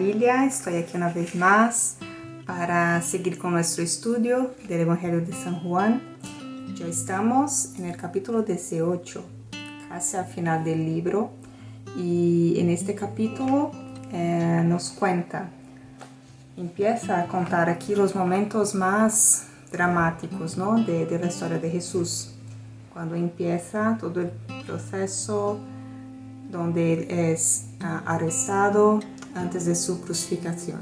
familia, estoy aquí una vez más para seguir con nuestro estudio del Evangelio de San Juan. Ya estamos en el capítulo 18, casi al final del libro, y en este capítulo nos cuenta, empieza a contar aquí los momentos más dramáticos, ¿no? de la historia de Jesús, cuando empieza todo el proceso donde él es arrestado antes de su crucificación.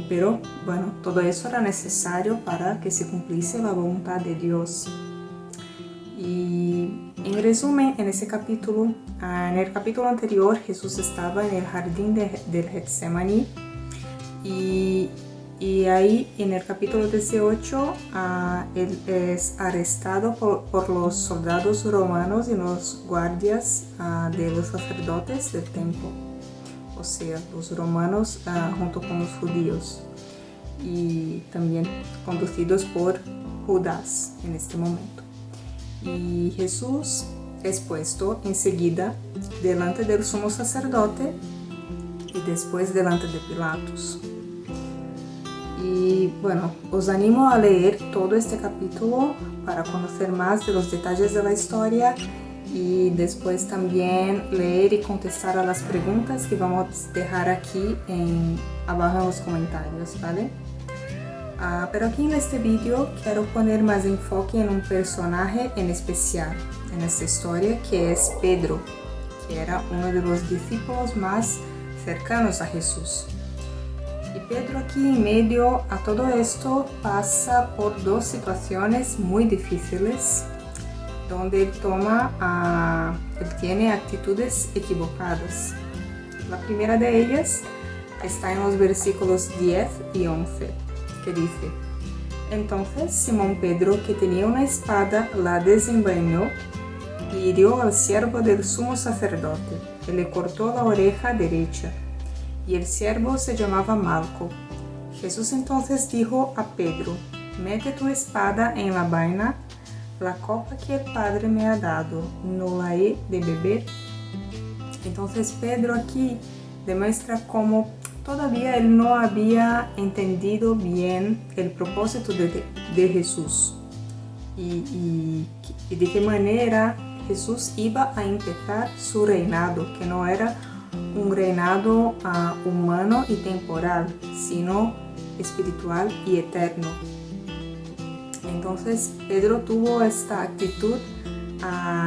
Pero bueno, todo eso era necesario para que se cumpliese la voluntad de Dios. Y en resumen, en ese capítulo, en el capítulo anterior, Jesús estaba en el jardín del Getsemaní y ahí en el capítulo 18 él es arrestado por los soldados romanos y los guardias de los sacerdotes del templo, o sea, los romanos junto con los judíos, y también conducidos por Judas en este momento. Y Jesús es puesto enseguida delante del sumo sacerdote y después delante de Pilatos. Y bueno, os animo a leer todo este capítulo para conocer más de los detalles de la historia y después también leer y contestar a las preguntas que vamos a dejar aquí abajo en los comentarios, ¿vale? Pero aquí en este vídeo quiero poner más enfoque en un personaje en especial en esta historia, que es Pedro, que era uno de los discípulos más cercanos a Jesús. Y Pedro aquí en medio a todo esto pasa por dos situaciones muy difíciles donde él tiene actitudes equivocadas. La primera de ellas está en los versículos 10 y 11, que dice: Entonces Simón Pedro, que tenía una espada, la desenvainó y hirió al siervo del sumo sacerdote, que le cortó la oreja derecha. Y el siervo se llamaba Malco. Jesús entonces dijo a Pedro: Mete tu espada en la vaina, la copa que el Padre me ha dado, ¿no la he de beber? Entonces Pedro aquí demuestra cómo todavía él no había entendido bien el propósito de Jesús y de qué manera Jesús iba a empezar su reinado, que no era un reinado humano y temporal, sino espiritual y eterno. Entonces Pedro tuvo esta actitud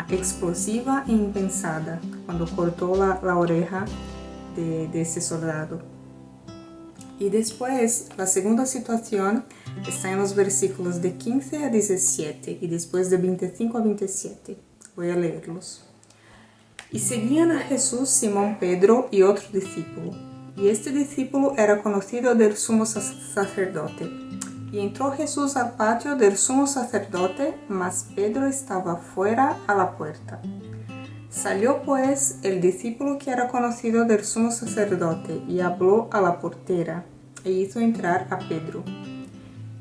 explosiva e impensada cuando cortó la oreja de ese soldado. Y después, la segunda situación está en los versículos de 15 a 17 y después de 25 a 27. Voy a leerlos. Y seguían a Jesús Simón Pedro y otro discípulo. Y este discípulo era conocido del sumo sacerdote. Y entró Jesús al patio del sumo sacerdote, mas Pedro estaba fuera a la puerta. Salió pues el discípulo que era conocido del sumo sacerdote y habló a la portera e hizo entrar a Pedro.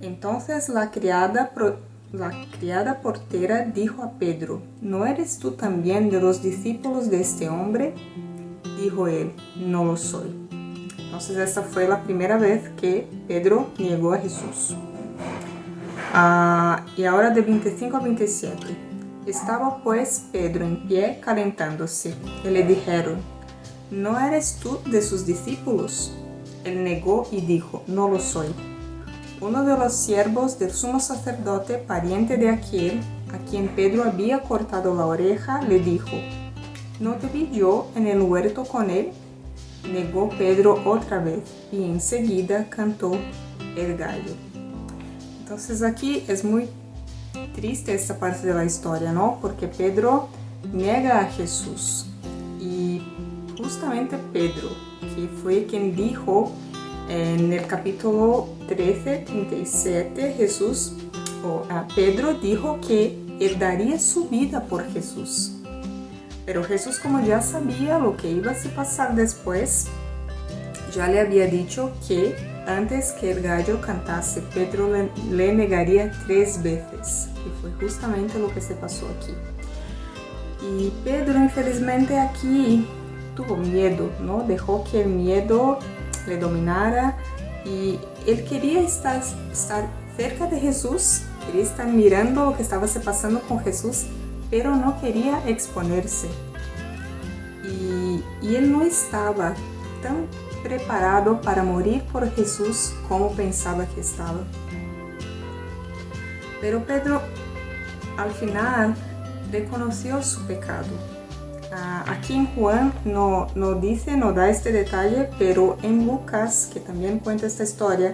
Entonces la criada portera dijo a Pedro: ¿No eres tú también de los discípulos de este hombre? Dijo él: No lo soy. Entonces esta fue la primera vez que Pedro negó a Jesús. Y ahora de 25 a 27. Estaba pues Pedro en pie calentándose, y le dijeron: ¿No eres tú de sus discípulos? Él negó y dijo: No lo soy. Uno de los siervos del sumo sacerdote, pariente de aquel a quien Pedro había cortado la oreja, le dijo: ¿No te vi yo en el huerto con él? Negó Pedro otra vez y enseguida cantó el gallo. Entonces aquí es muy triste esta parte de la historia, ¿no? Porque Pedro niega a Jesús. Y justamente Pedro, que fue quien dijo en el capítulo 13, 37, Pedro dijo que él daría su vida por Jesús. Pero Jesús, como ya sabía lo que iba a pasar después, ya le había dicho que antes que el gallo cantase, Pedro le negaría 3 veces. Y fue justamente lo que se pasó aquí. Y Pedro, infelizmente, aquí tuvo miedo, ¿no? Dejó que el miedo le dominara y él quería estar cerca de Jesús, quería estar mirando lo que estaba pasando con Jesús, pero no quería exponerse. Y él no estaba tan preparado para morir por Jesús como pensaba que estaba. Pero Pedro al final reconoció su pecado. Aquí en Juan no da este detalle, pero en Lucas, que también cuenta esta historia,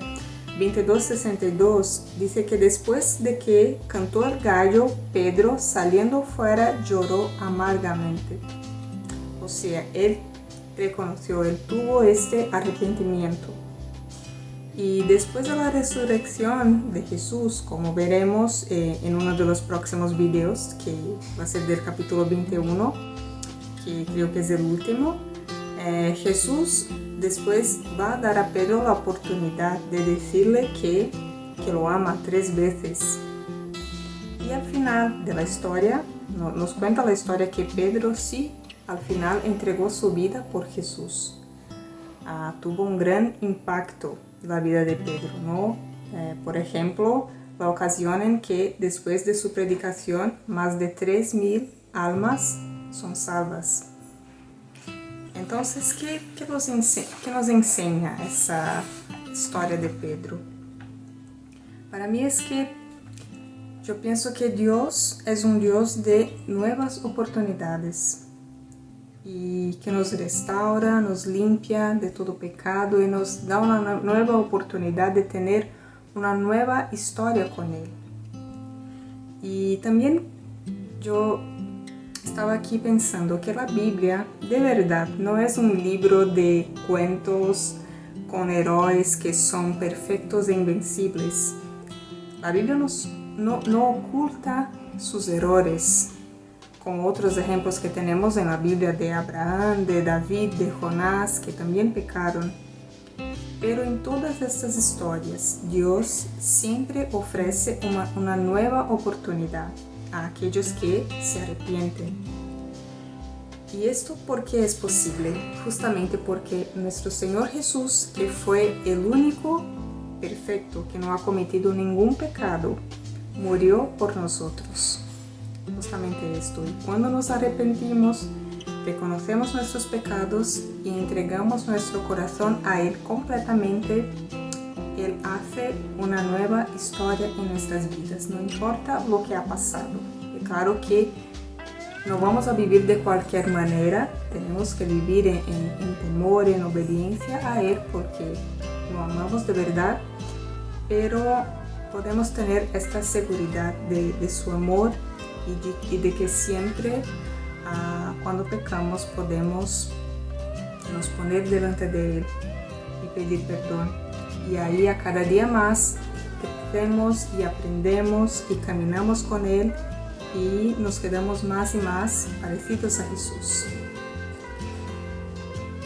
22:62, dice que después de que cantó el gallo, Pedro, saliendo fuera, lloró amargamente. O sea, él reconoció, él tuvo este arrepentimiento. Y después de la resurrección de Jesús, como veremos en uno de los próximos videos, que va a ser del capítulo 21, que creo que es el último, Jesús después va a dar a Pedro la oportunidad de decirle que lo ama 3 veces. Y al final de la historia, nos cuenta la historia que Pedro sí, al final entregó su vida por Jesús. Tuvo un gran impacto la vida de Pedro, ¿no? Por ejemplo, la ocasión en que después de su predicación más de 3,000 almas son salvas. Entonces, ¿qué nos enseña esa historia de Pedro? Para mí es que yo pienso que Dios es un Dios de nuevas oportunidades y que nos restaura, nos limpia de todo pecado y nos da una nueva oportunidad de tener una nueva historia con Él. Y también yo estaba aquí pensando que la Biblia de verdad no es un libro de cuentos con héroes que son perfectos e invencibles. La Biblia no oculta sus errores, como otros ejemplos que tenemos en la Biblia de Abraham, de David, de Jonás, que también pecaron. Pero en todas estas historias, Dios siempre ofrece una nueva oportunidad a aquellos que se arrepienten. ¿Y esto por qué es posible? Justamente porque nuestro Señor Jesús, que fue el único perfecto, que no ha cometido ningún pecado, murió por nosotros. Justamente esto. Y cuando nos arrepentimos, reconocemos nuestros pecados y entregamos nuestro corazón a Él completamente, Él hace una nueva historia en nuestras vidas, no importa lo que ha pasado. Y claro que no vamos a vivir de cualquier manera, tenemos que vivir en temor, en obediencia a Él, porque lo amamos de verdad, pero podemos tener esta seguridad de su amor y de que siempre cuando pecamos podemos nos poner delante de Él y pedir perdón. Y ahí a cada día más crecemos y aprendemos y caminamos con Él y nos quedamos más y más parecidos a Jesús.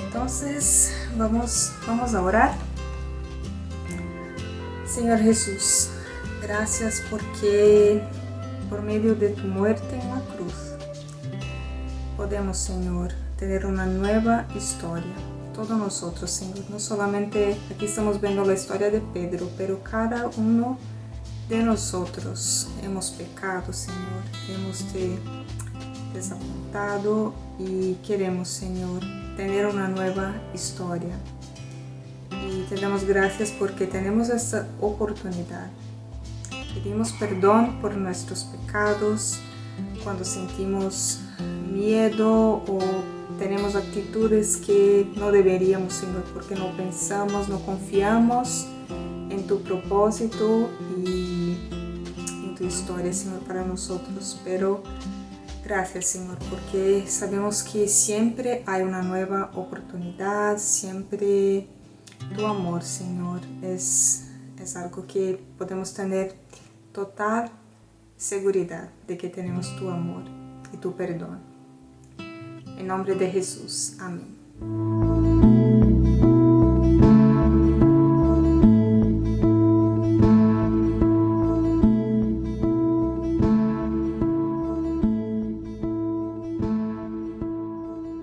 Entonces vamos a orar. Señor Jesús, gracias porque por medio de tu muerte en la cruz podemos, Señor, tener una nueva historia. Todos nosotros, Señor, no solamente aquí estamos viendo la historia de Pedro, pero cada uno de nosotros hemos pecado, Señor, hemos te desapuntado y queremos, Señor, tener una nueva historia. Y te damos gracias porque tenemos esta oportunidad. Pedimos perdón por nuestros pecados cuando sentimos miedo o tenemos actitudes que no deberíamos, Señor, porque no pensamos, no confiamos en tu propósito y en tu historia, Señor, para nosotros. Pero gracias, Señor, porque sabemos que siempre hay una nueva oportunidad, siempre tu amor, Señor, es algo que podemos tener total seguridad de que tenemos tu amor y tu perdón. En nombre de Jesús. Amén.